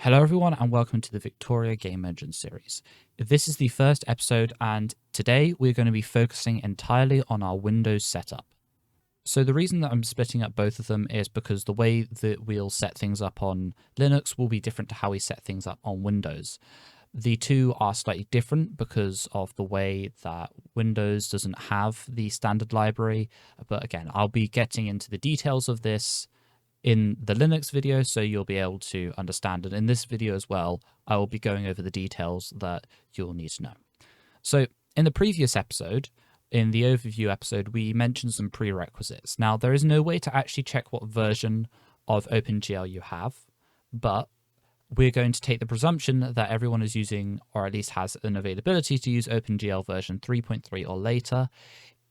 Hello everyone and welcome to the Victoria Game Engine series. This is the first episode and today we're going to be focusing entirely on our Windows setup. So the reason that I'm splitting up both of them is because the way that we'll set things up on Linux will be different to how we set things up on Windows. The two are slightly different because of the way that Windows doesn't have the standard library, but again, I'll be getting into the details of this in the Linux video, so you'll be able to understand it. In this video as well, I will be going over the details that you'll need to know. So in the previous episode, in the overview episode, we mentioned some prerequisites. Now, there is no way to actually check what version of OpenGL you have, but we're going to take the presumption that everyone is using, or at least has an availability to use OpenGL version 3.3 or later.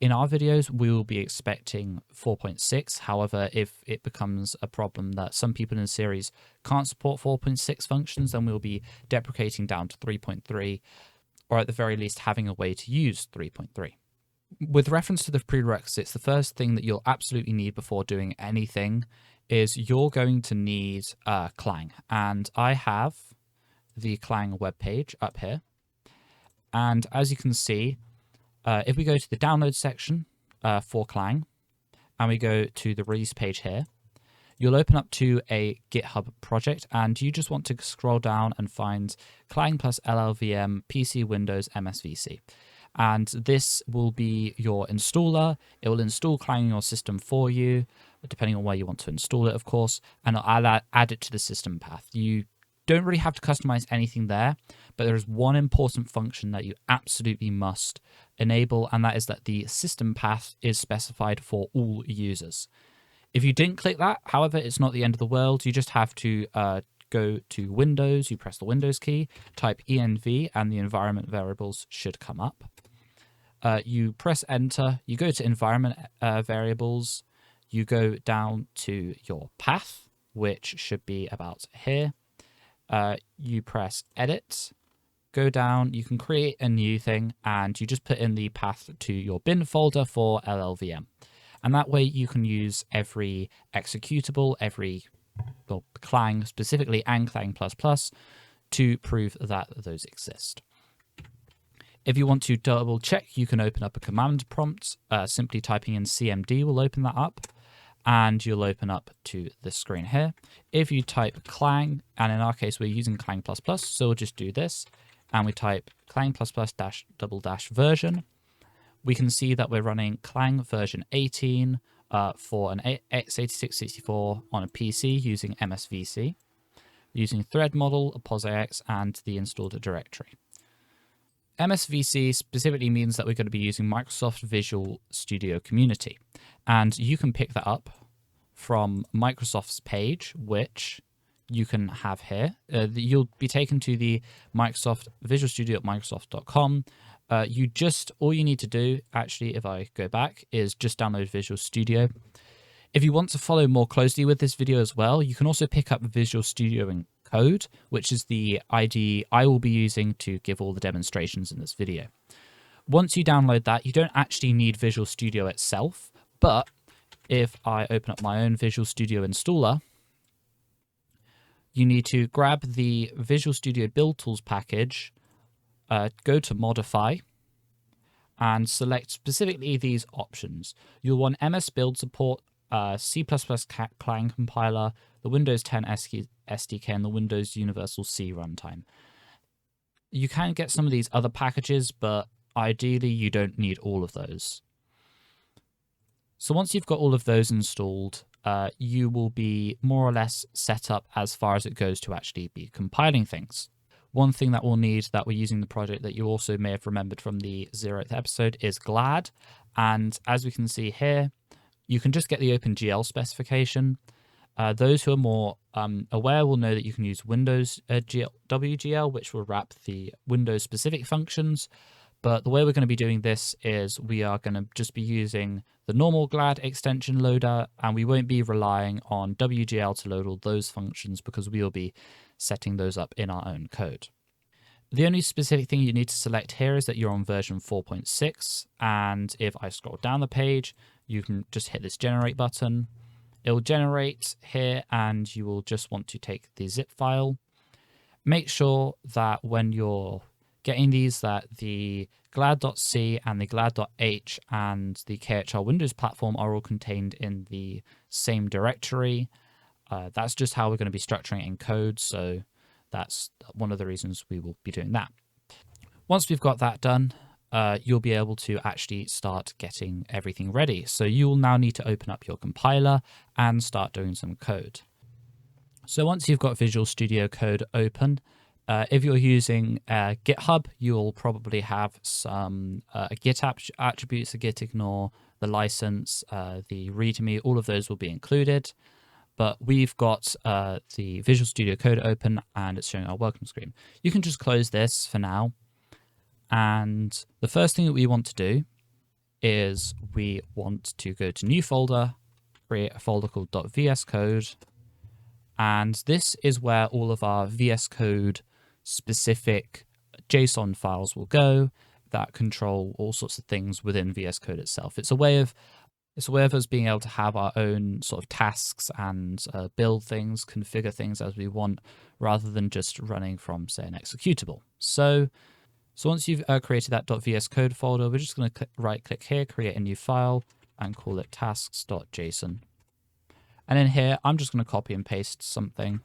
In our videos, we will be expecting 4.6. However, if it becomes a problem that some people in the series can't support 4.6 functions, then we'll be deprecating down to 3.3, or at the very least having a way to use 3.3. With reference to the prerequisites, the first thing that you'll absolutely need before doing anything is you're going to need Clang. And I have the Clang webpage up here. And as you can see, if we go to the download section for Clang, and we go to the release page here, you'll open up to a GitHub project, and you just want to scroll down and find Clang plus LLVM PC Windows MSVC. And this will be your installer. It will install Clang in your system for you, depending on where you want to install it, of course, and I'll add it to the system path. You don't really have to customize anything there, but there is one important function that you absolutely must enable, and that is that the system path is specified for all users. If you didn't click that, however, it's not the end of the world. You just have to go to Windows, you press the Windows key, type env, and the environment variables should come up. You press enter, you go to environment variables, you go down to your path, which should be about here. You press edit, go down, you can create a new thing, and you just put in the path to your bin folder for LLVM. And that way you can use every executable, well, Clang specifically, and Clang++ to prove that those exist. If you want to double check, you can open up a command prompt. Simply typing in cmd will open that up, and you'll open up to this screen here. If you type Clang, and in our case we're using Clang++, so we'll just do this, and we type Clang++ -- version, we can see that we're running Clang version 18 for an x86-64 on a PC using MSVC, using thread model, a POSIX, and the installed directory. MSVC specifically means that we're going to be using Microsoft Visual Studio Community, and you can pick that up from Microsoft's page, which you can have here. You'll be taken to the Microsoft Visual Studio at Microsoft.com. All you need to do, actually, if I go back, is just download Visual Studio. If you want to follow more closely with this video as well, you can also pick up Visual Studio in Code, which is the IDE I will be using to give all the demonstrations in this video. Once you download that, you don't actually need Visual Studio itself, but if I open up my own Visual Studio installer, you need to grab the Visual Studio Build Tools package, go to Modify, and select specifically these options. You'll want MS Build support, C++ Clang compiler, the Windows 10 SDK, and the Windows Universal C runtime. You can get some of these other packages, but ideally you don't need all of those. So once you've got all of those installed, you will be more or less set up as far as it goes to actually be compiling things. One thing that we'll need that we're using the project that you also may have remembered from the 0th episode is GLAD. And as we can see here, you can just get the OpenGL specification. Those who are more aware will know that you can use Windows WGL, which will wrap the Windows-specific functions. But the way we're going to be doing this is we are going to just be using the normal GLAD extension loader, and we won't be relying on WGL to load all those functions because we will be setting those up in our own code. The only specific thing you need to select here is that you're on version 4.6, and if I scroll down the page, you can just hit this generate button. It will generate here, and you will just want to take the zip file. make sure that when you're getting these, that the glad.c and the glad.h and the KHR Windows platform are all contained in the same directory. That's just how we're going to be structuring it in code, so that's one of the reasons we will be doing that. Once we've got that done, you'll be able to actually start getting everything ready. So you will now need to open up your compiler and start doing some code. So once you've got Visual Studio Code open, if you're using GitHub, you'll probably have some Git attributes, a Git ignore, the license, the README, all of those will be included. But we've got the Visual Studio Code open and it's showing our welcome screen. You can just close this for now. And the first thing that we want to do is we want to go to new folder, create a folder called .vscode. And this is where all of our VSCode specific JSON files will go that control all sorts of things within VSCode itself. It's a way of us being able to have our own sort of tasks and build things, configure things as we want, rather than just running from, say, an executable. So once you've created that .vscode folder, we're just going to right-click here, create a new file, and call it tasks.json. And in here, I'm just going to copy and paste something.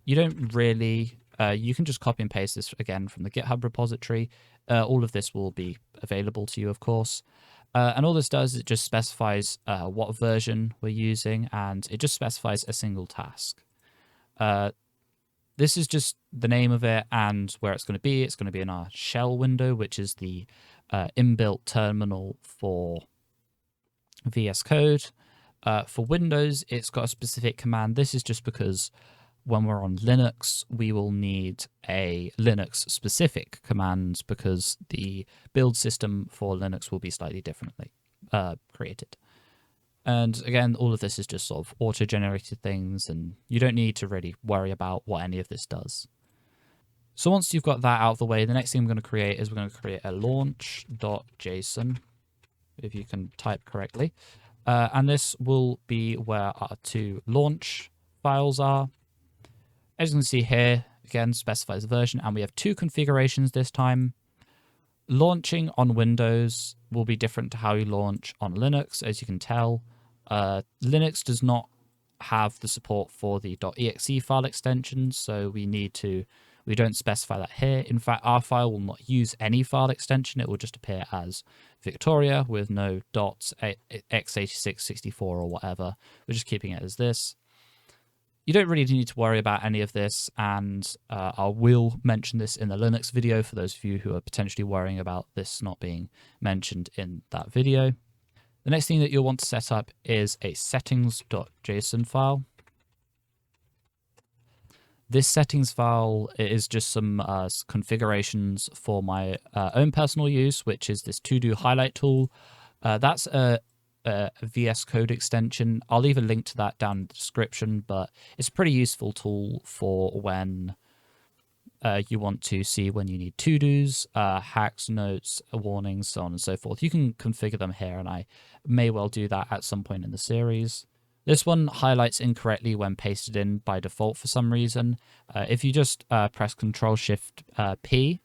You don't really, you can just copy and paste this again from the GitHub repository. All of this will be available to you, of course. And all this does is it just specifies what version we're using, and it just specifies a single task. This is just the name of it and where it's going to be. It's going to be in our shell window, which is the inbuilt terminal for VS Code. For Windows, it's got a specific command. This is just because when we're on Linux, we will need a Linux specific command because the build system for Linux will be slightly differently created. And again, all of this is just sort of auto-generated things, and you don't need to really worry about what any of this does. So once you've got that out of the way, the next thing we're going to create is we're going to create a launch.json, if you can type correctly. And this will be where our two launch files are. As you can see here, again, specifies the version, and we have two configurations this time. Launching on Windows will be different to how you launch on Linux, as you can tell. Linux does not have the support for the .exe file extension, so we don't specify that here. In fact, our file will not use any file extension. It will just appear as Victoria with no .x86, 64 or whatever. We're just keeping it as this. You don't really need to worry about any of this, and I will mention this in the Linux video for those of you who are potentially worrying about this not being mentioned in that video. The next thing that you'll want to set up is a settings.json file. This settings file is just some configurations for my own personal use, which is this to-do highlight tool. That's a VS Code extension. I'll leave a link to that down in the description, but it's a pretty useful tool for when you want to see when you need to-dos, hacks, notes, warnings, so on and so forth. You can configure them here, and I may well do that at some point in the series. This one highlights incorrectly when pasted in by default for some reason. If you just press Ctrl-Shift-P,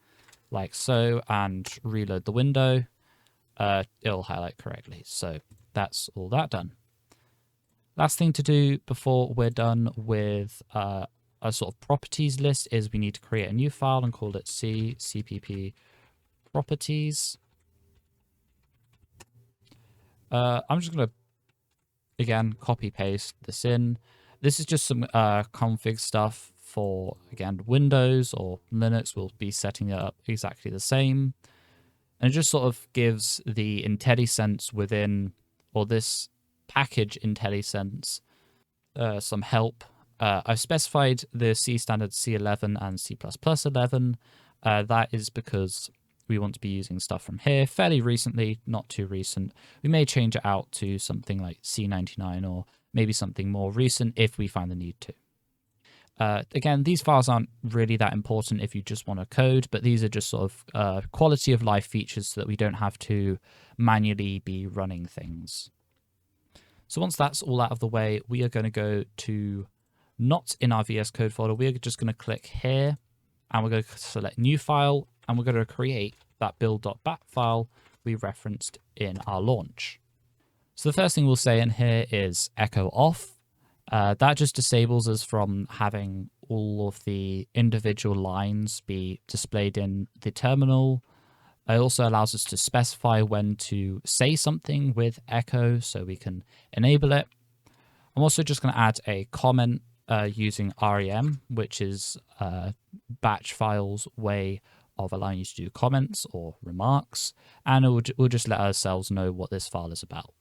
like so, and reload the window, it'll highlight correctly. So that's all that done. Last thing to do before we're done with a sort of properties list is we need to create a new file and call it cpp properties. I'm just going to, again, copy paste this in. This is just some config stuff for, again, Windows or Linux. We'll be setting it up exactly the same. And it just sort of gives the IntelliSense within, or this package IntelliSense, some help. I've specified the C standard C11 and C++11. That is because we want to be using stuff from here fairly recently, not too recent. We may change it out to something like C99 or maybe something more recent if we find the need to. Again, these files aren't really that important if you just want to code, but these are just sort of quality of life features so that we don't have to manually be running things. So once that's all out of the way, we are going to go to not in our VS Code folder. We are just going to click here and we're going to select new file, and we're going to create that build.bat file we referenced in our launch. So the first thing we'll say in here is echo off. That just disables us from having all of the individual lines be displayed in the terminal. It also allows us to specify when to say something with echo so we can enable it. I'm also just going to add a comment using REM, which is Batchfile's way of allowing you to do comments or remarks, and we'll just let ourselves know what this file is about.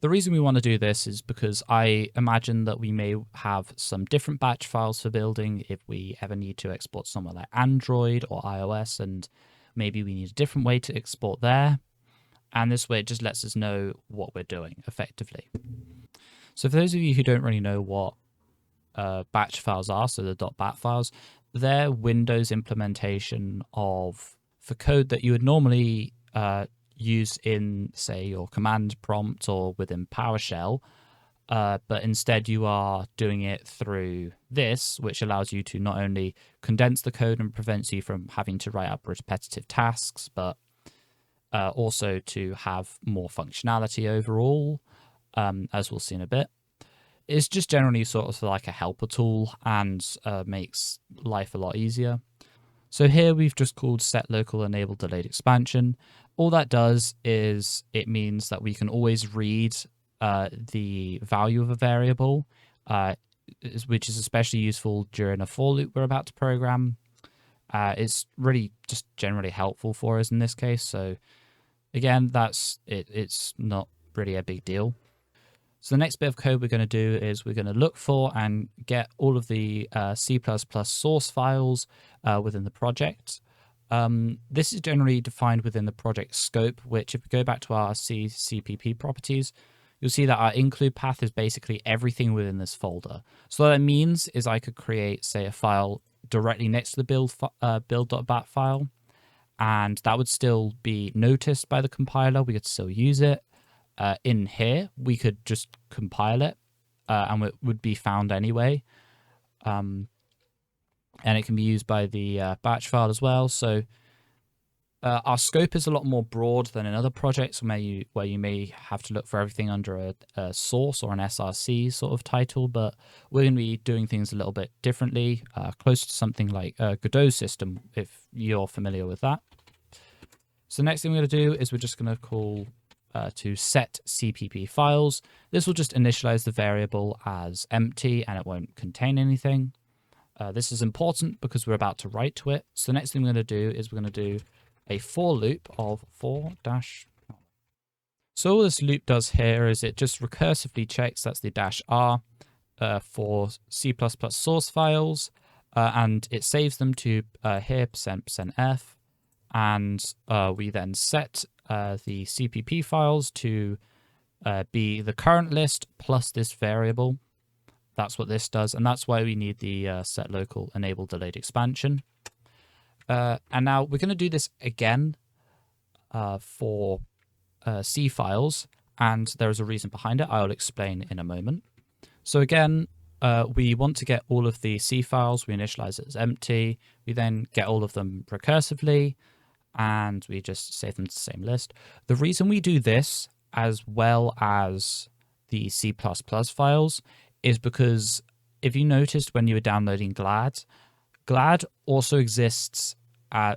The reason we want to do this is because I imagine that we may have some different batch files for building if we ever need to export somewhere like Android or iOS, and maybe we need a different way to export there. And this way it just lets us know what we're doing effectively. So for those of you who don't really know what batch files are, so the .bat files, they're Windows implementation for code that you would normally use in, say, your command prompt or within PowerShell, but instead you are doing it through this, which allows you to not only condense the code and prevents you from having to write up repetitive tasks, but also to have more functionality overall, as we'll see in a bit. It's just generally sort of like a helper tool and makes life a lot easier. So here we've just called set local enable delayed expansion. All that does is it means that we can always read the value of a variable, which is especially useful during a for loop we're about to program. It's really just generally helpful for us in this case. So again, that's it. It's not really a big deal. So the next bit of code we're going to do is we're going to look for and get all of the C++ source files within the project. This is generally defined within the project scope, which if we go back to our CPP properties, you'll see that our include path is basically everything within this folder. So what that means is I could create, say, a file directly next to the build.bat file, and that would still be noticed by the compiler. We could still use it. In here, we could just compile it, and it would be found anyway. And it can be used by the batch file as well. So our scope is a lot more broad than in other projects where you may have to look for everything under a source or an SRC sort of title, but we're going to be doing things a little bit differently, close to something like a Godot system, if you're familiar with that. So the next thing we're going to do is we're just going to call to set CPP files. This will just initialize the variable as empty and it won't contain anything. This is important because we're about to write to it. So the next thing we're going to do is we're going to do a for loop of for dash. So all this loop does here is it just recursively checks, that's the -r, for C++ source files, and it saves them to here %f, and we then set the CPP files to be the current list plus this variable. That's what this does, and that's why we need the set local enable delayed expansion. And now we're going to do this again for C files, and there is a reason behind it. I'll explain in a moment. So again, we want to get all of the C files. We initialize it as empty. We then get all of them recursively, and we just save them to the same list. The reason we do this as well as the C++ files is because if you noticed when you were downloading GLAD also exists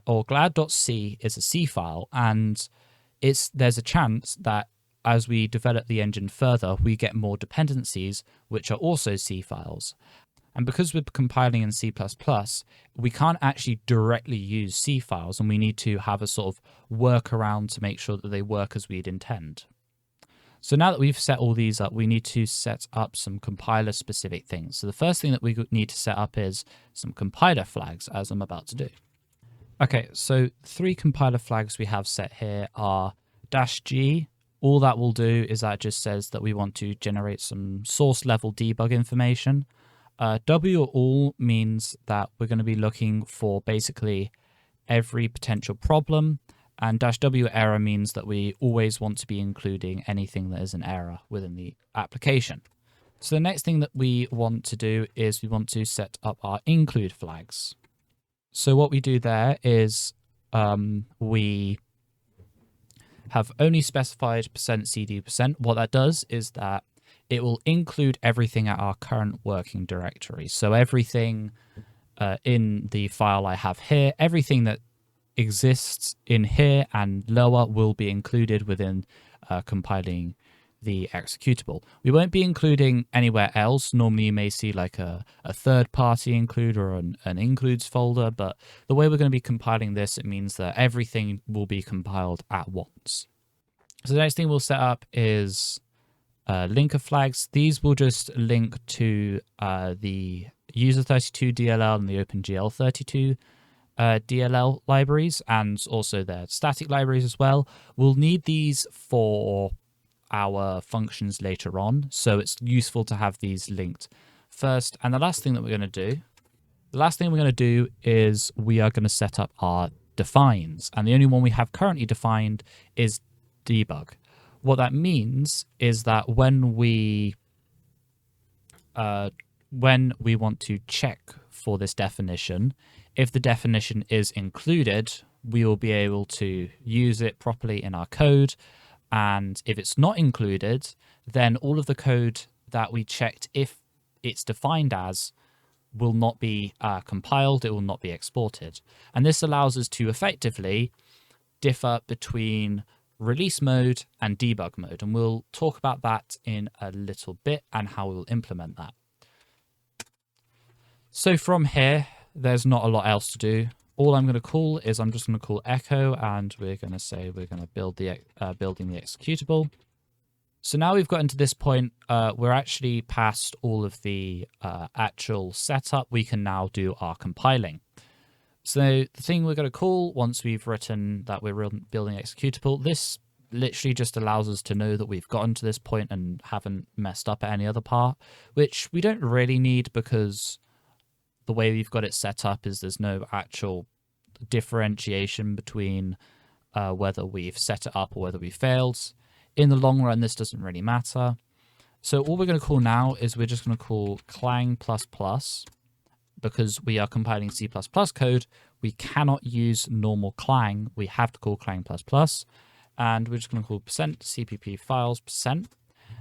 or glad.c is a C file, and there's a chance that as we develop the engine further, we get more dependencies which are also C files. And because we're compiling in C++, we can't actually directly use C files, and we need to have a sort of workaround to make sure that they work as we'd intend. So now that we've set all these up, we need to set up some compiler-specific things. So the first thing that we need to set up is some compiler flags, as I'm about to do. Okay, so 3 compiler flags we have set here are -g. All that will do is that just says that we want to generate some source-level debug information. W all means that we're going to be looking for basically every potential problem, and -w error means that we always want to be including anything that is an error within the application. So the next thing that we want to do is we want to set up our include flags. So what we do there is we have only specified %cd%. What that does is that it will include everything at our current working directory. So everything in the file I have here, everything that exists in here and lower will be included within compiling the executable. We won't be including anywhere else. Normally you may see like a third-party include or an includes folder, but the way we're going to be compiling this, it means that everything will be compiled at once. So the next thing we'll set up is linker flags. These will just link to the user32 DLL and the OpenGL32 DLL libraries, and also their static libraries as well. We'll need these for our functions later on, so it's useful to have these linked first. And the last thing we're going to do is we are going to set up our defines, and the only one we have currently defined is debug. What that means is that when we want to check for this definition, if the definition is included, we will be able to use it properly in our code. And if it's not included, then all of the code that we checked, if it's defined as, will not be compiled, it will not be exported. And this allows us to effectively differ between release mode and debug mode. And we'll talk about that in a little bit and how we'll implement that. So from here, there's not a lot else to do. All I'm going to call is I'm just going to call echo, and we're going to say we're going to build the building the executable. So now we've gotten to this point, we're actually past all of the actual setup. We can now do our compiling. So the thing we're going to call once we've written that we're building executable, this literally just allows us to know that we've gotten to this point and haven't messed up at any other part, which we don't really need because the way we've got it set up is there's no actual differentiation between whether we've set it up or whether we failed. In the long run, this doesn't really matter. So all we're going to call now is we're just going to call clang++, because we are compiling C++ code. We cannot use normal clang. We have to call clang++. And we're just going to call %cpp files %.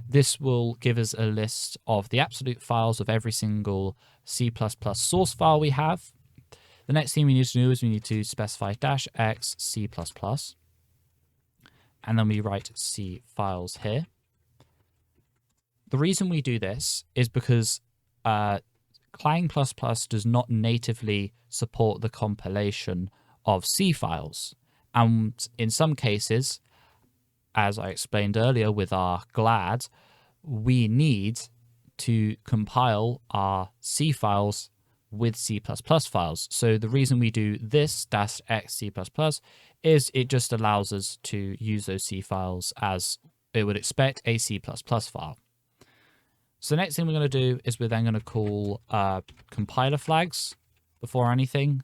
This will give us a list of the absolute files of every single C++ source file we have. The next thing we need to do is we need to specify -x C++. And then we write C files here. The reason we do this is because clang++ does not natively support the compilation of C files. And in some cases, as I explained earlier with our GLAD, we need to compile our C files with C++ files. So the reason we do this -x C++ is it just allows us to use those C files as it would expect a C++ file. So the next thing we're going to do is we're then going to call compiler flags before anything.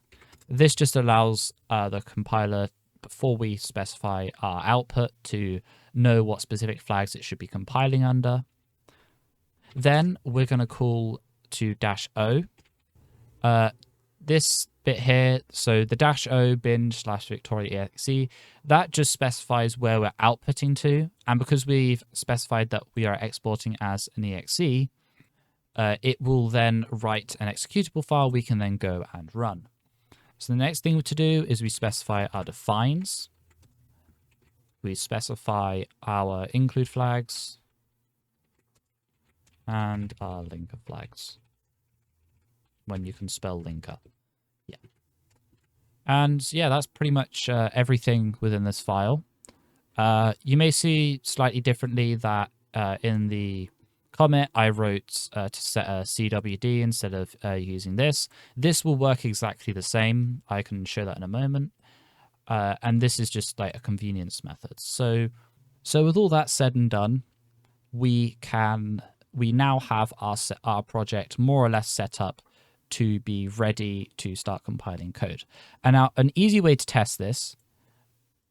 This just allows the compiler, before we specify our output, to know what specific flags it should be compiling under. Then we're going to call to -o. This bit here, so the -o bin/victoria.exe, that just specifies where we're outputting to. And because we've specified that we are exporting as an exe, it will then write an executable file we can then go and run. So the next thing to do is we specify our defines. We specify our include flags and our linker flags, when you can spell linker. Yeah. And yeah, that's pretty much everything within this file. You may see slightly differently that in the comment I wrote to set a CWD instead of using this. This will work exactly the same. I can show that in a moment. And this is just like a convenience method. So with all that said and done, we now have our project more or less set up to be ready to start compiling code. And now an easy way to test this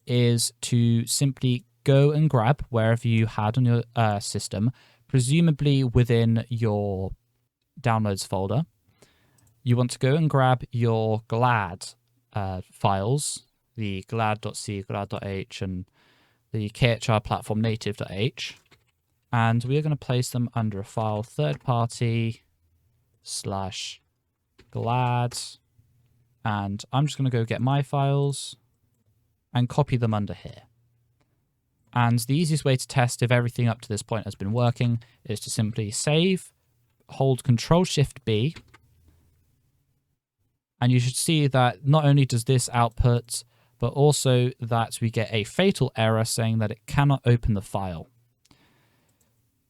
is to simply go and grab wherever you had on your system, presumably within your downloads folder. you want to go and grab your glad files, the glad.c, glad.h, and the KHR platform native.h, and we are going to place them under a file third-party /glad, and I'm just going to go get my files and copy them under here. And the easiest way to test if everything up to this point has been working is to simply save, hold Control-Shift-B, and you should see that not only does this output, but also that we get a fatal error saying that it cannot open the file.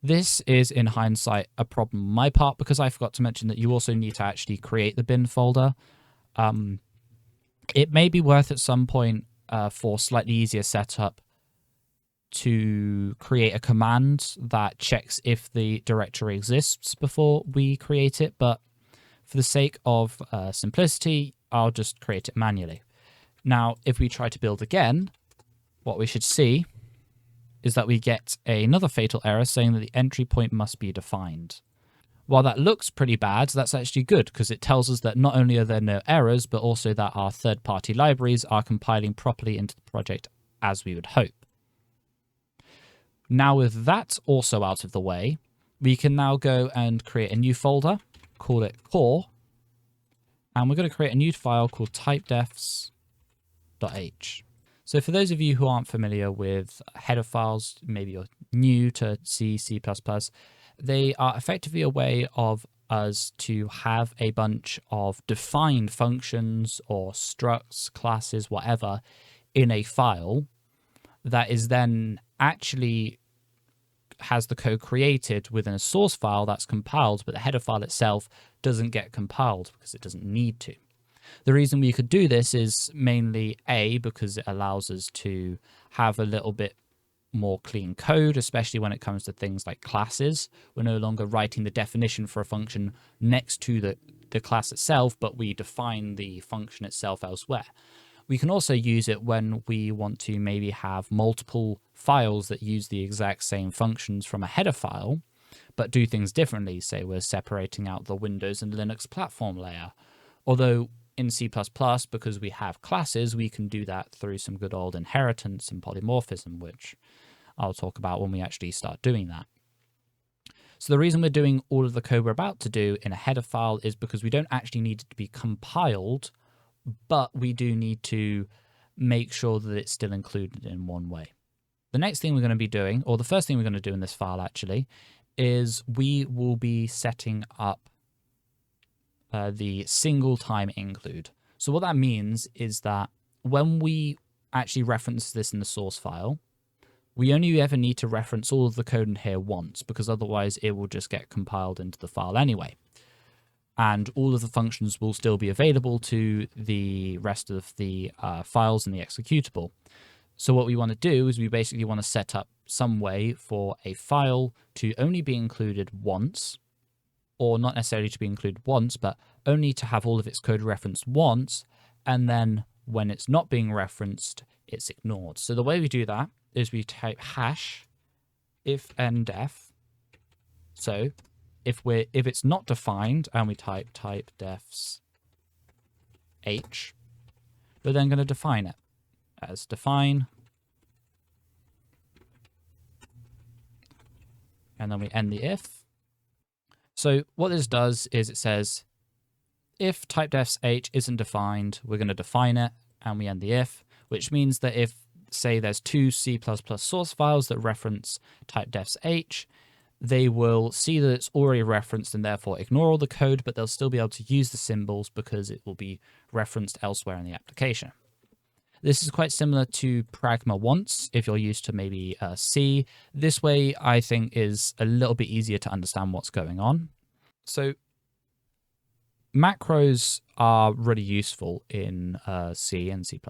This is, in hindsight, a problem on my part because I forgot to mention that you also need to actually create the bin folder. It may be worth at some point for slightly easier setup to create a command that checks if the directory exists before we create it, but for the sake of simplicity, I'll just create it manually. Now, if we try to build again, what we should see is that we get another fatal error saying that the entry point must be defined. While that looks pretty bad, that's actually good because it tells us that not only are there no errors, but also that our third-party libraries are compiling properly into the project as we would hope. Now with that also out of the way, we can now go and create a new folder, call it core, and we're going to create a new file called typedefs.h. So for those of you who aren't familiar with header files, maybe you're new to C, C++, they are effectively a way of us to have a bunch of defined functions or structs, classes, whatever, in a file that is then actually has the code created within a source file that's compiled, but the header file itself doesn't get compiled because it doesn't need to. The reason we could do this is mainly A, because it allows us to have a little bit more clean code, especially when it comes to things like classes. We're no longer writing the definition for a function next to the class itself, but we define the function itself elsewhere. We can also use it when we want to maybe have multiple files that use the exact same functions from a header file, but do things differently. Say we're separating out the Windows and Linux platform layer. Although in C++, because we have classes, we can do that through some good old inheritance and polymorphism, which I'll talk about when we actually start doing that. So the reason we're doing all of the code we're about to do in a header file is because we don't actually need it to be compiled, but we do need to make sure that it's still included in one way. The next thing we're going to be doing, or the first thing we're going to do in this file actually, is we will be setting up the single time include. So what that means is that when we actually reference this in the source file, we only ever need to reference all of the code in here once, because otherwise it will just get compiled into the file anyway. And all of the functions will still be available to the rest of the files in the executable. So what we want to do is we basically want to set up some way for a file to only be included once, or not necessarily to be included once, but only to have all of its code referenced once, and then when it's not being referenced, it's ignored. So the way we do that is we type hash if ndef. So if it's not defined and we type typedefs.h, we're then going to define it as define, and then we end the if. So what this does is it says if typedefs.h isn't defined, we're going to define it, and we end the if, which means that if, say, there's two C++ source files that reference typedefs.h, they will see that it's already referenced and therefore ignore all the code, but they'll still be able to use the symbols because it will be referenced elsewhere in the application. This is quite similar to pragma once, if you're used to maybe C. This way, I think, is a little bit easier to understand what's going on. So macros are really useful in C and C++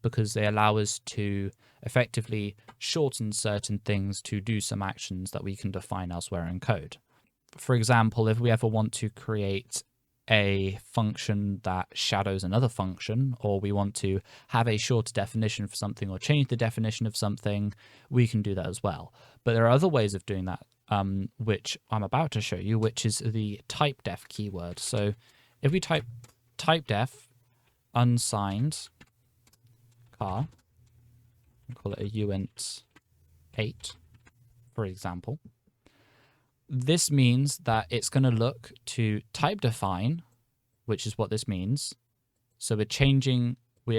because they allow us to effectively shorten certain things to do some actions that we can define elsewhere in code. For example, if we ever want to create a function that shadows another function, or we want to have a shorter definition for something or change the definition of something, we can do that as well. But there are other ways of doing that, which I'm about to show you, which is the typedef keyword. So if we type typedef unsigned car, and call it a uint 8, for example, this means that it's going to look to type define, which is what this means. So we're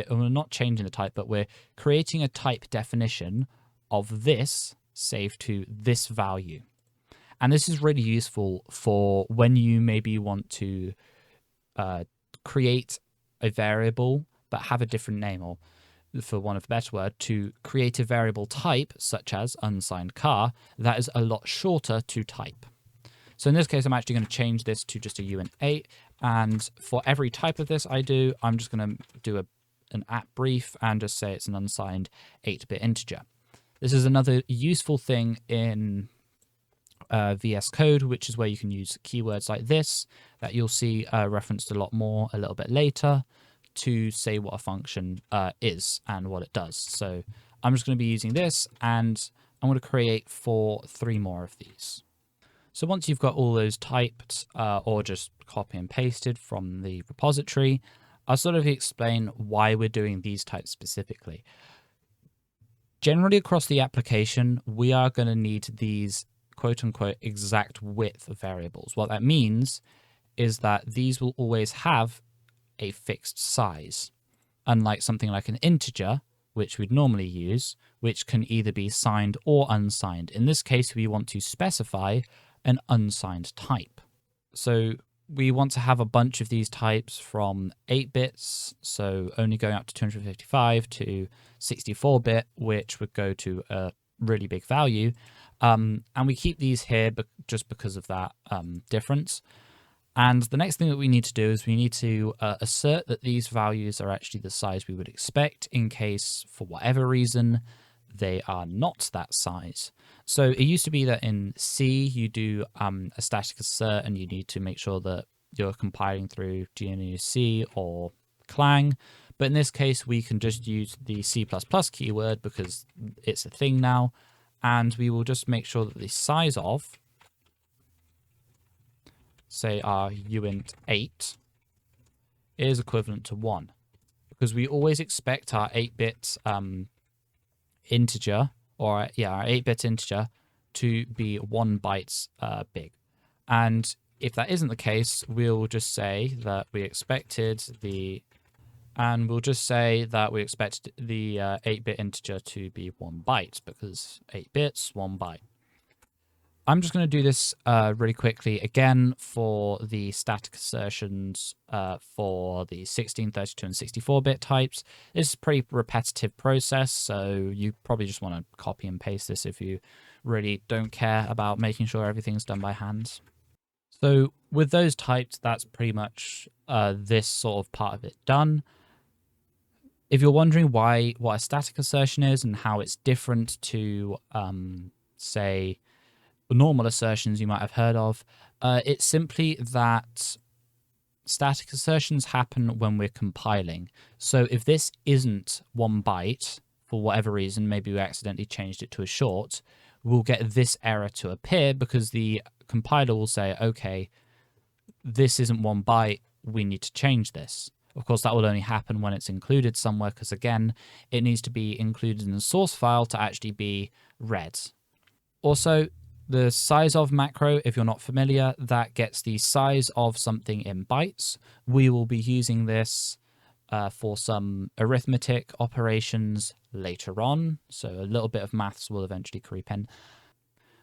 not changing the type, but we're creating a type definition of this saved to this value. And this is really useful for when you maybe want to create a variable but have a different name, or for want of a better word, to create a variable type such as unsigned car that is a lot shorter to type. So in this case, I'm actually going to change this to just a uint8, and for every type of this I do, I'm just going to do an at brief and just say it's an unsigned 8-bit integer. This is another useful thing in VS Code, which is where you can use keywords like this that you'll see referenced a lot more a little bit later to say what a function is and what it does. So I'm just going to be using this, and I'm going to create for 3 more of these. So once you've got all those typed or just copy and pasted from the repository, I'll sort of explain why we're doing these types specifically. Generally across the application, we are going to need these quote-unquote exact width variables. What that means is that these will always have a fixed size, unlike something like an integer, which we'd normally use, which can either be signed or unsigned. In this case, we want to specify an unsigned type. So we want to have a bunch of these types from 8 bits, so only going up to 255, to 64-bit, which would go to a really big value. And we keep these here just because of that difference. And the next thing that we need to do is we need to assert that these values are actually the size we would expect in case, for whatever reason, they are not that size. So it used to be that in C, you do a static assert, and you need to make sure that you're compiling through GNU-C or Clang. But in this case, we can just use the C++ keyword because it's a thing now. And we will just make sure that the size of, say, our uint8 is equivalent to 1. Because we always expect our 8-bit integer, or our 8-bit integer to be 1 byte big. And if that isn't the case, we'll just say that we expected the 8-bit integer to be 1 byte, because 8 bits, 1 byte. I'm just going to do this really quickly again for the static assertions for the 16, 32, and 64-bit types. This is a pretty repetitive process, so you probably just want to copy and paste this if you really don't care about making sure everything's done by hand. So with those types, that's pretty much this sort of part of it done. If you're wondering what a static assertion is and how it's different to, say, normal assertions you might have heard of, it's simply that static assertions happen when we're compiling. So if this isn't 1 byte, for whatever reason, maybe we accidentally changed it to a short, we'll get this error to appear because the compiler will say, okay, this isn't 1 byte, we need to change this. Of course, that will only happen when it's included somewhere, because again, it needs to be included in the source file to actually be read. Also, the size of macro, if you're not familiar, that gets the size of something in bytes. We will be using this for some arithmetic operations later on, so a little bit of maths will eventually creep in.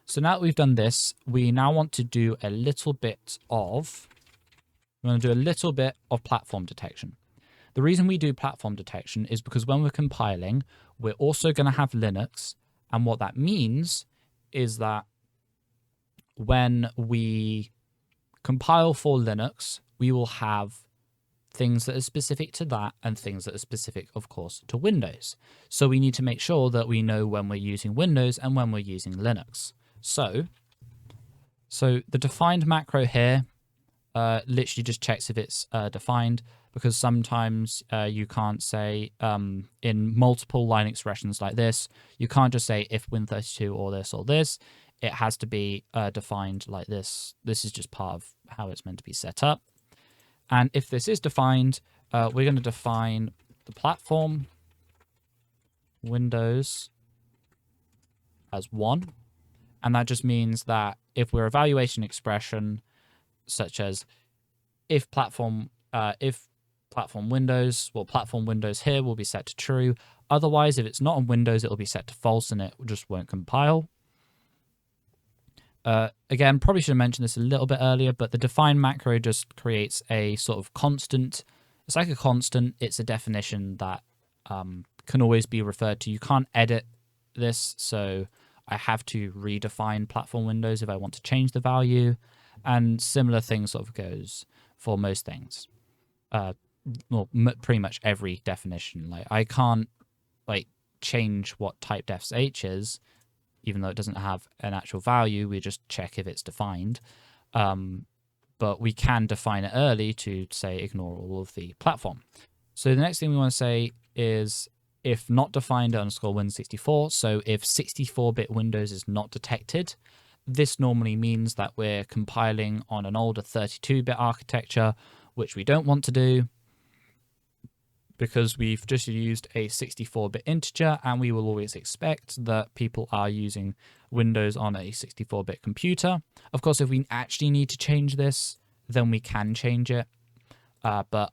So now that we've done this, we now want to do a little bit of platform detection. The reason we do platform detection is because when we're compiling, we're also going to have Linux, and what that means is that when we compile for Linux, we will have things that are specific to that and things that are specific, of course, to Windows. So we need to make sure that we know when we're using Windows and when we're using Linux. So the defined macro here literally just checks if it's defined, because sometimes you can't say in multiple line expressions like this, you can't just say if Win32 or this or this. It has to be defined like this. This is just part of how it's meant to be set up. And if this is defined, we're going to define the platform Windows as 1. And that just means that if we're evaluating an expression such as if platform Windows, well, platform Windows here will be set to true. Otherwise, if it's not on Windows, it'll be set to false and it just won't compile. Again, probably should have mentioned this a little bit earlier, but the define macro just creates a sort of constant. It's like a constant. It's a definition that can always be referred to. You can't edit this, so I have to redefine platform Windows if I want to change the value. And similar things sort of goes for most things. Well, pretty much every definition. Like I can't like change what typedefs.h is, even though it doesn't have an actual value. We just check if it's defined. But we can define it early to say ignore all of the platform. So the next thing we want to say is if not defined underscore Win64. So if 64-bit Windows is not detected, this normally means that we're compiling on an older 32-bit architecture, which we don't want to do because we've just used a 64-bit integer, and we will always expect that people are using Windows on a 64-bit computer. Of course, if we actually need to change this, then we can change it. But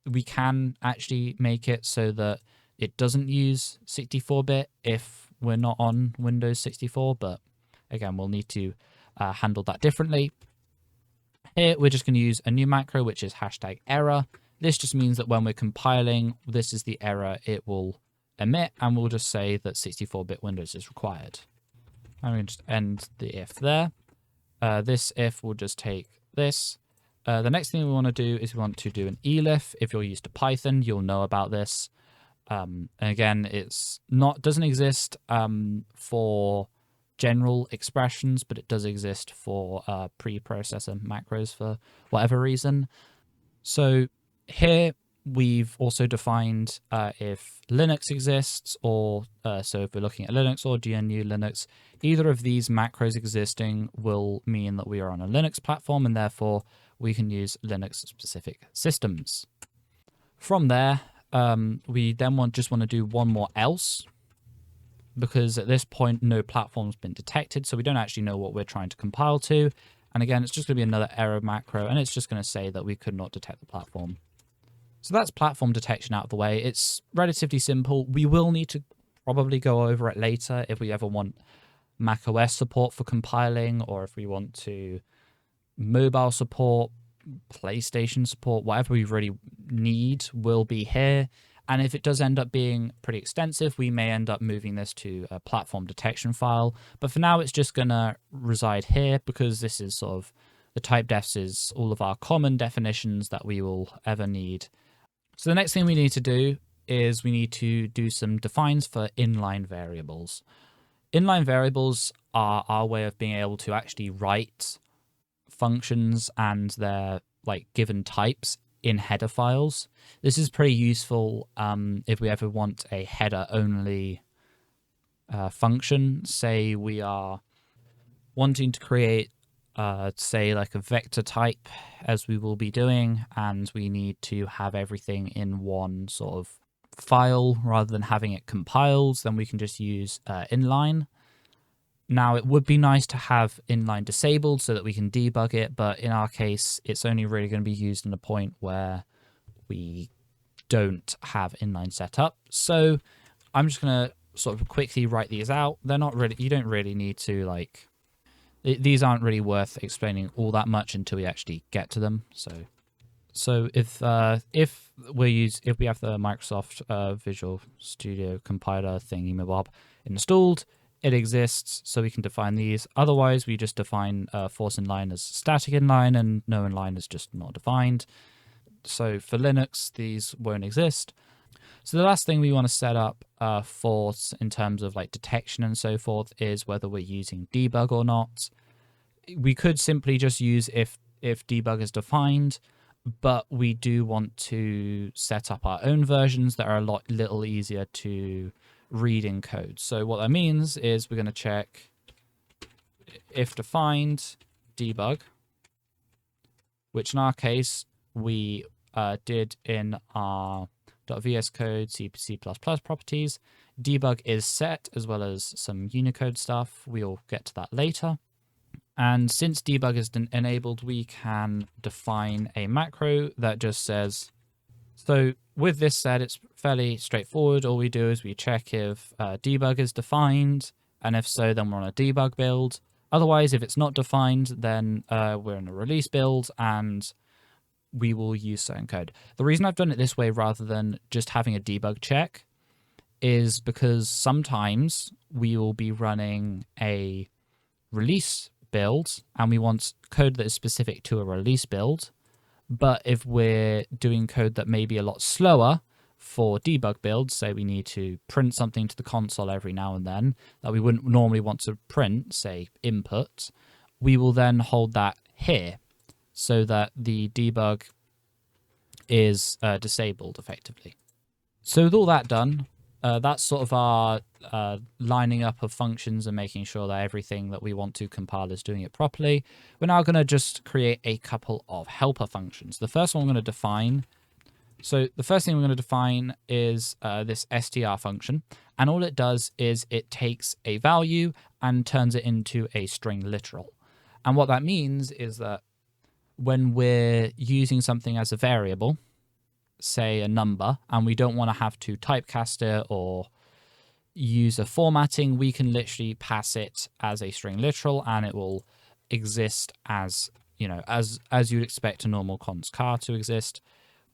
we can actually make it so that it doesn't use 64-bit if we're not on Windows 64. But again, we'll need to handle that differently. Here, we're just going to use a new macro, which is #error. This just means that when we're compiling, this is the error it will emit, and we'll just say that 64-bit Windows is required. I'm going to just end the if there. This if will just take this. The next thing we want to do is we want to do an elif. If you're used to Python, you'll know about this. And again, doesn't exist for general expressions, but it does exist for preprocessor macros for whatever reason. So here we've also defined if Linux exists, or so if we're looking at Linux or GNU Linux, either of these macros existing will mean that we are on a Linux platform, and therefore we can use Linux-specific systems. From there, we then just want to do one more else, because at this point no platform's been detected, so we don't actually know what we're trying to compile to. And again, it's just going to be another error macro, and it's just going to say that we could not detect the platform. So that's platform detection out of the way. It's relatively simple. We will need to probably go over it later if we ever want macOS support for compiling, or if we want to mobile support, PlayStation support, whatever we really need will be here. And if it does end up being pretty extensive, we may end up moving this to a platform detection file. But for now, it's just going to reside here, because this is sort of the typedefs is all of our common definitions that we will ever need. So the next thing we need to do is we need to do some defines for inline variables. Inline variables are our way of being able to actually write functions and their given types in header files. This is pretty useful if we ever want a header only function. Say we are wanting to create say like a vector type, as we will be doing, and we need to have everything in one sort of file rather than having it compiled, then we can just use inline. Now, it would be nice to have inline disabled so that we can debug it, but in our case, it's only really going to be used in a point where we don't have inline set up. So I'm just going to sort of quickly write these out. They're not really, you don't really need to these aren't really worth explaining all that much until we actually get to them. So if we have the Microsoft Visual Studio compiler thingy-mabob installed, it exists, so we can define these. Otherwise, we just define force inline as static inline, and no inline is just not defined. So for Linux, these won't exist. So the last thing we want to set up in terms of detection and so forth is whether we're using debug or not. We could simply just use if debug is defined, but we do want to set up our own versions that are a little easier to read in code. So what that means is we're going to check if defined debug, which in our case we did in our .VSCode C++ properties. Debug is set, as well as some Unicode stuff. We'll get to that later. And since debug is enabled, we can define a macro that just says, so with this said, it's fairly straightforward. All we do is we check if debug is defined, and if so, then we're on a debug build. Otherwise, if it's not defined, then we're in a release build, and we will use certain code. The reason I've done it this way rather than just having a debug check is because sometimes we will be running a release build and we want code that is specific to a release build. But if we're doing code that may be a lot slower for debug builds, say we need to print something to the console every now and then that we wouldn't normally want to print, say input, we will then hold that here so that the debug is disabled effectively. So with all that done, that's sort of our lining up of functions and making sure that everything that we want to compile is doing it properly. We're now going to just create a couple of helper functions. The first one I'm going to define. So the first thing we're going to define is this str function. And all it does is it takes a value and turns it into a string literal. And what that means is that when we're using something as a variable, say a number, and we don't want to have to typecast it or use a formatting, we can literally pass it as a string literal and it will exist as, you know, as you'd expect a normal const char to exist.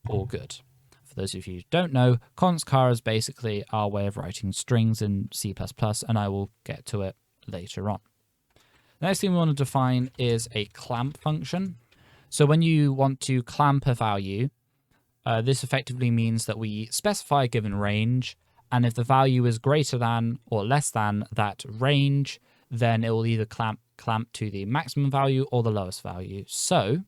All good. For those of you who don't know, const char is basically our way of writing strings in C++, and I will get to it later on. The next thing we want to define is a clamp function. So when you want to clamp a value, this effectively means that we specify a given range, and if the value is greater than or less than that range, then it will either clamp to the maximum value or the lowest value. So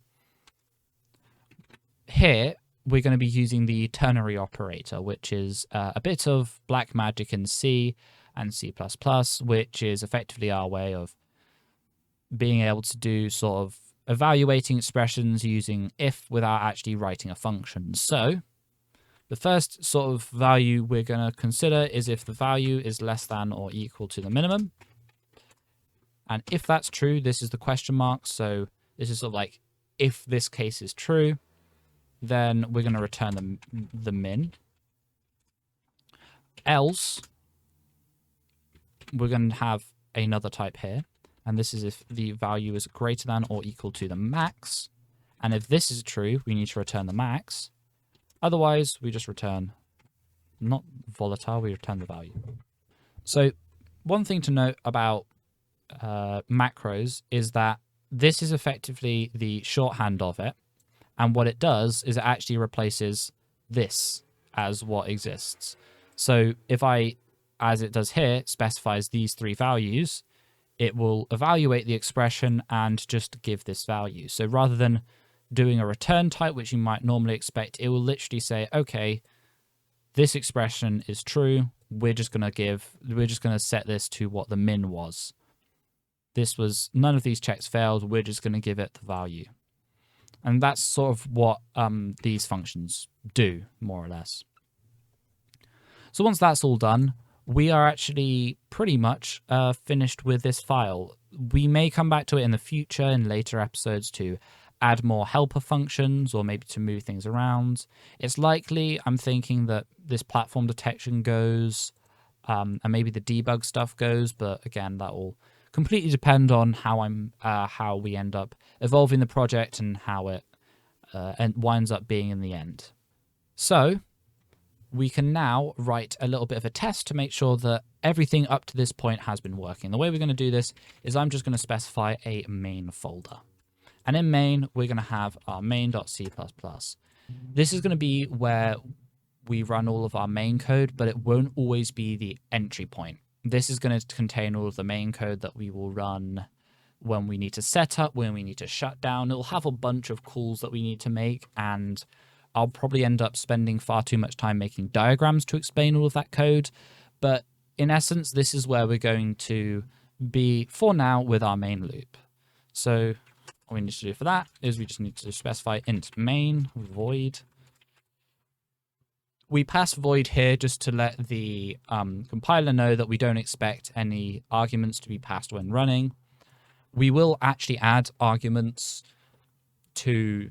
here we're going to be using the ternary operator, which is a bit of black magic in C and C++, which is effectively our way of being able to do sort of evaluating expressions using if without actually writing a function. So the first sort of value we're going to consider is if the value is less than or equal to the minimum. And if that's true, this is the question mark. So this is sort of like, if this case is true, then we're going to return the min. Else, we're going to have another type here. And this is if the value is greater than or equal to the max. And if this is true, we need to return the max. Otherwise, we just return, not volatile, we return the value. So one thing to note about macros is that this is effectively the shorthand of it. And what it does is it actually replaces this as what exists. So if I, as it does here, specifies these three values, it will evaluate the expression and just give this value. So rather than doing a return type, which you might normally expect, it will literally say, okay, this expression is true. We're just going to set this to what the min was. This was, none of these checks failed. We're just going to give it the value. And that's sort of what these functions do, more or less. So once that's all done, we are actually pretty much finished with this file. We may come back to it in the future in later episodes to add more helper functions or maybe to move things around. It's likely, I'm thinking, that this platform detection goes and maybe the debug stuff goes, but again, that will completely depend on how we end up evolving the project and how it winds up being in the end. So we can now write a little bit of a test to make sure that everything up to this point has been working. The way we're going to do this is I'm just going to specify a main folder. And in main, we're going to have our main.c++. This is going to be where we run all of our main code, but it won't always be the entry point. This is going to contain all of the main code that we will run when we need to set up, when we need to shut down. It'll have a bunch of calls that we need to make, and I'll probably end up spending far too much time making diagrams to explain all of that code. But in essence, this is where we're going to be for now with our main loop. So All we need to do for that is we just need to specify int main void. We pass void here just to let the compiler know that we don't expect any arguments to be passed when running. We will actually add arguments to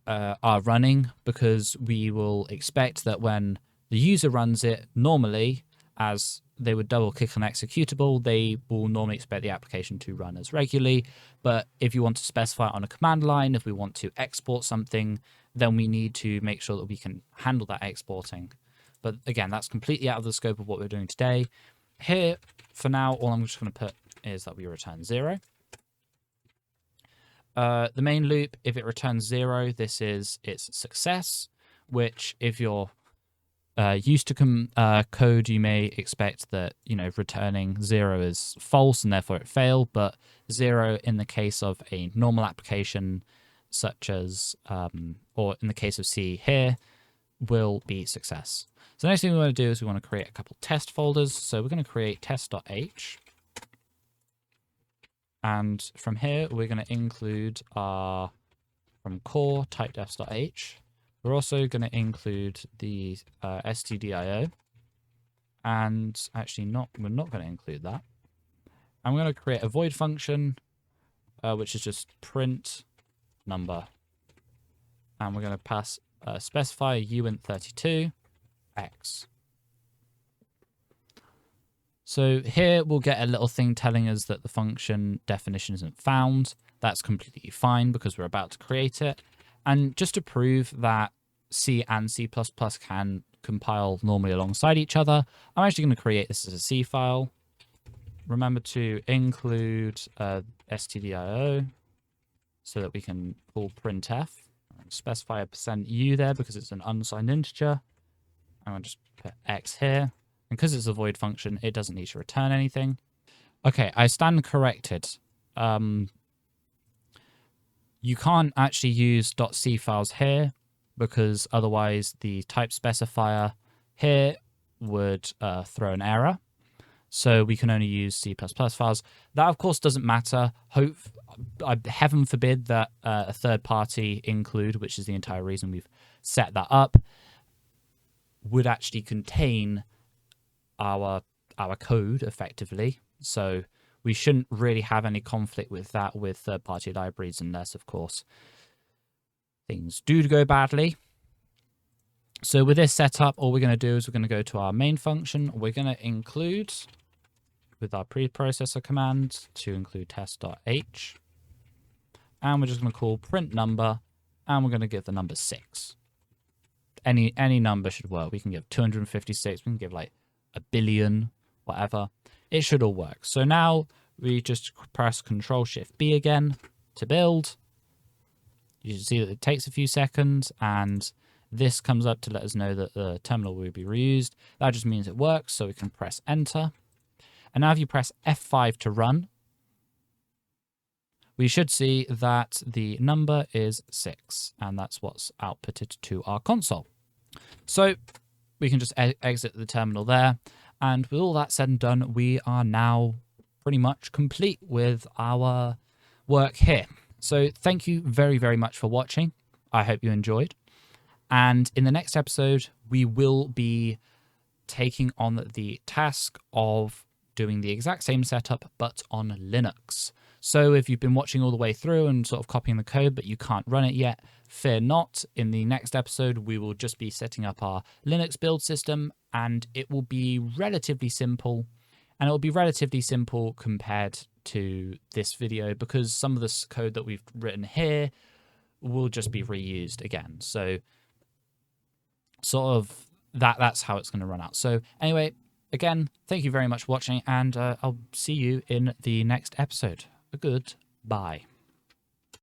our running because we will expect that when the user runs it normally, as they would double click on executable, they will normally expect the application to run as regularly. But if you want to specify it on a command line, if we want to export something, then we need to make sure that we can handle that exporting. But again, that's completely out of the scope of what we're doing today. Here, for now, all I'm just going to put is that we return 0. The main loop, if it returns 0, this is its success, which if you're used to code, you may expect that, returning 0 is false and therefore it failed, but 0 in the case of a normal application such as, or in the case of C here, will be success. So the next thing we want to do is we want to create a couple test folders. So we're going to create test.h. And from here, we're going to include our, from core, typedefs.h. We're also going to include the stdio. And actually, we're not going to include that. I'm going to create a void function, which is just print number. And we're going to pass specify uint32 x. So here we'll get a little thing telling us that the function definition isn't found. That's completely fine because we're about to create it. And just to prove that C and C++ can compile normally alongside each other, I'm actually going to create this as a C file. Remember to include stdio so that we can pull printf. Specify a %u there because it's an unsigned integer. I'm going to just put x here. And because it's a void function, it doesn't need to return anything. Okay, I stand corrected. You can't actually use .c files here because otherwise the type specifier here would throw an error. So we can only use C++ files. That, of course, doesn't matter. Heaven forbid that a third-party include, which is the entire reason we've set that up, would actually contain our code effectively. So we shouldn't really have any conflict with that with third-party libraries unless, of course, things do go badly. So with this setup, all we're going to do is we're going to go to our main function. We're going to include, with our preprocessor command, to include test.h. And we're just going to call print number, and we're going to give the number 6. Any number should work. We can give 256, we can give like a billion, whatever. It should all work. So now we just press Control-Shift-B again to build. You can see that it takes a few seconds, and this comes up to let us know that the terminal will be reused. That just means it works, so we can press Enter. And now if you press F5 to run, we should see that the number is 6, and that's what's outputted to our console. So we can just exit the terminal there, and with all that said and done, we are now pretty much complete with our work here. So thank you very, very much for watching. I hope you enjoyed. And in the next episode, we will be taking on the task of doing the exact same setup, but on Linux. So if you've been watching all the way through and sort of copying the code, but you can't run it yet, fear not. In the next episode, we will just be setting up our Linux build system, and it will be relatively simple. And it will be relatively simple compared to this video because some of this code that we've written here will just be reused again. So sort of that's how it's going to run out. So anyway, again, thank you very much for watching, and I'll see you in the next episode. Goodbye.